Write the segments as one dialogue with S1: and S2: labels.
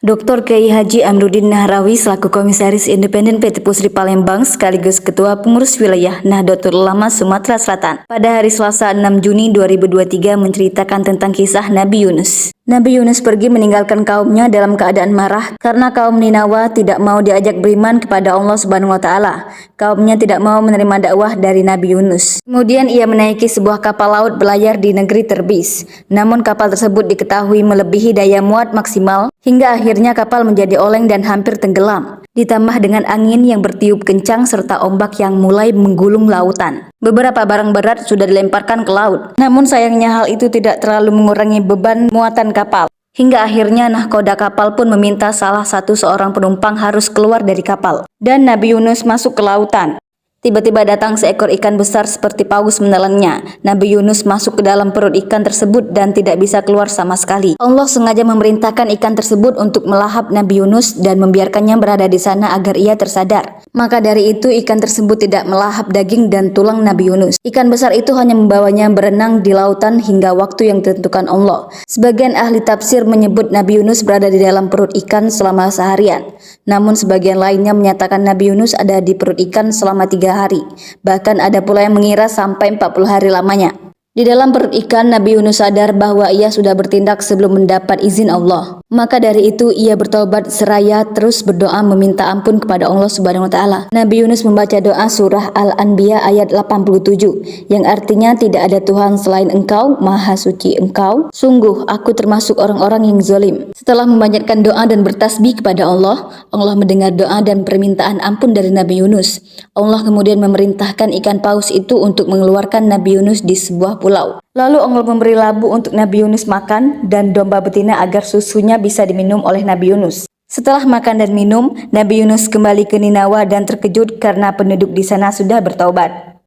S1: Dr. Kiai Haji Amruddin Nahrawi selaku Komisaris Independen PT Pusri Palembang sekaligus Ketua Pengurus Wilayah Nahdlatul Ulama Sumatera Selatan pada hari Selasa 6 Juni 2023 menceritakan tentang kisah Nabi Yunus. Nabi Yunus pergi meninggalkan kaumnya dalam keadaan marah karena kaum Ninawa tidak mau diajak beriman kepada Allah Subhanahu wa taala. Kaumnya tidak mau menerima dakwah dari Nabi Yunus. Kemudian ia menaiki sebuah kapal laut berlayar di negeri Terbis. Namun kapal tersebut diketahui melebihi daya muat maksimal hingga akhirnya kapal menjadi oleng dan hampir tenggelam. Ditambah dengan angin yang bertiup kencang serta ombak yang mulai menggulung lautan. Beberapa barang berat sudah dilemparkan ke laut. Namun sayangnya hal itu tidak terlalu mengurangi beban muatan kapal. Hingga akhirnya nahkoda kapal pun meminta salah satu seorang penumpang harus keluar dari kapal. Dan Nabi Yunus masuk ke lautan. Tiba-tiba datang seekor ikan besar seperti paus menelannya. Nabi Yunus masuk ke dalam perut ikan tersebut dan tidak bisa keluar sama sekali. Allah sengaja memerintahkan ikan tersebut untuk melahap Nabi Yunus dan membiarkannya berada di sana agar ia tersadar. Maka dari itu ikan tersebut tidak melahap daging dan tulang Nabi Yunus. Ikan besar itu hanya membawanya berenang di lautan hingga waktu yang ditentukan Allah. Sebagian ahli tafsir menyebut Nabi Yunus berada di dalam perut ikan selama seharian. Namun sebagian lainnya menyatakan Nabi Yunus ada di perut ikan selama 3 hari. Bahkan ada pula yang mengira sampai 40 hari lamanya. Di dalam perut ikan, Nabi Yunus sadar bahwa ia sudah bertindak sebelum mendapat izin Allah. Maka dari itu ia bertobat seraya terus berdoa meminta ampun kepada Allah Subhanahu wa taala. Nabi Yunus membaca doa surah Al-Anbiya ayat 87 yang artinya tidak ada Tuhan selain Engkau, Maha Suci Engkau. Sungguh aku termasuk orang-orang yang zalim. Setelah memanjatkan doa dan bertasbih kepada Allah, Allah mendengar doa dan permintaan ampun dari Nabi Yunus. Allah kemudian memerintahkan ikan paus itu untuk mengeluarkan Nabi Yunus di sebuah pulau. Lalu Allah memberi labu untuk Nabi Yunus makan dan domba betina agar susunya bisa diminum oleh Nabi Yunus. Setelah makan dan minum, Nabi Yunus kembali ke Ninawa dan terkejut karena penduduk di sana sudah bertaubat.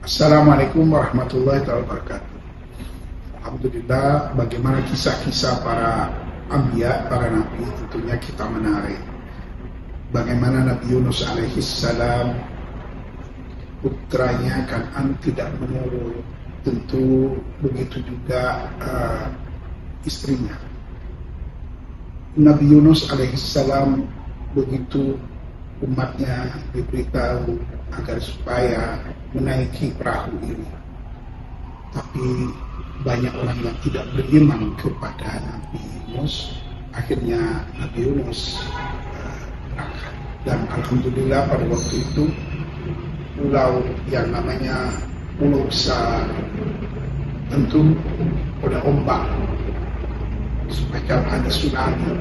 S2: Assalamualaikum warahmatullahi wabarakatuh. Alhamdulillah, bagaimana kisah-kisah para anbiya, para nabi tentunya kita menarik. Bagaimana Nabi Yunus alaihissalam putranya Kan'an tidak menurut, tentu begitu juga istrinya. Nabi Yunus alaihissalam begitu umatnya diberitahu agar supaya menaiki perahu ini, tapi banyak orang yang tidak beriman kepada Nabi Yunus. Akhirnya Nabi Yunus berangkat, dan alhamdulillah pada waktu itu pulau yang namanya pulau besar tentu pada ombak semacam ada tsunami,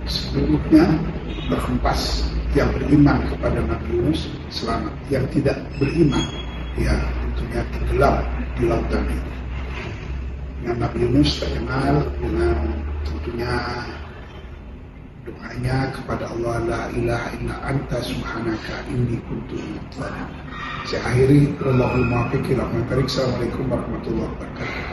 S2: seluruhnya berhempas. Yang beriman kepada Nabi Yunus selamat, yang tidak beriman ya tentunya tenggelam di lautan ini. Dengan Nabi Yunus terkenal dengan tentunya doanya kepada Allah, la ilaha illa anta subhanaka inni kuntu minadh-dhalimin. Saya akhiri, wallahul muwaffiq ila aqwamit thoriq. Assalamualaikum warahmatullahi wabarakatuh.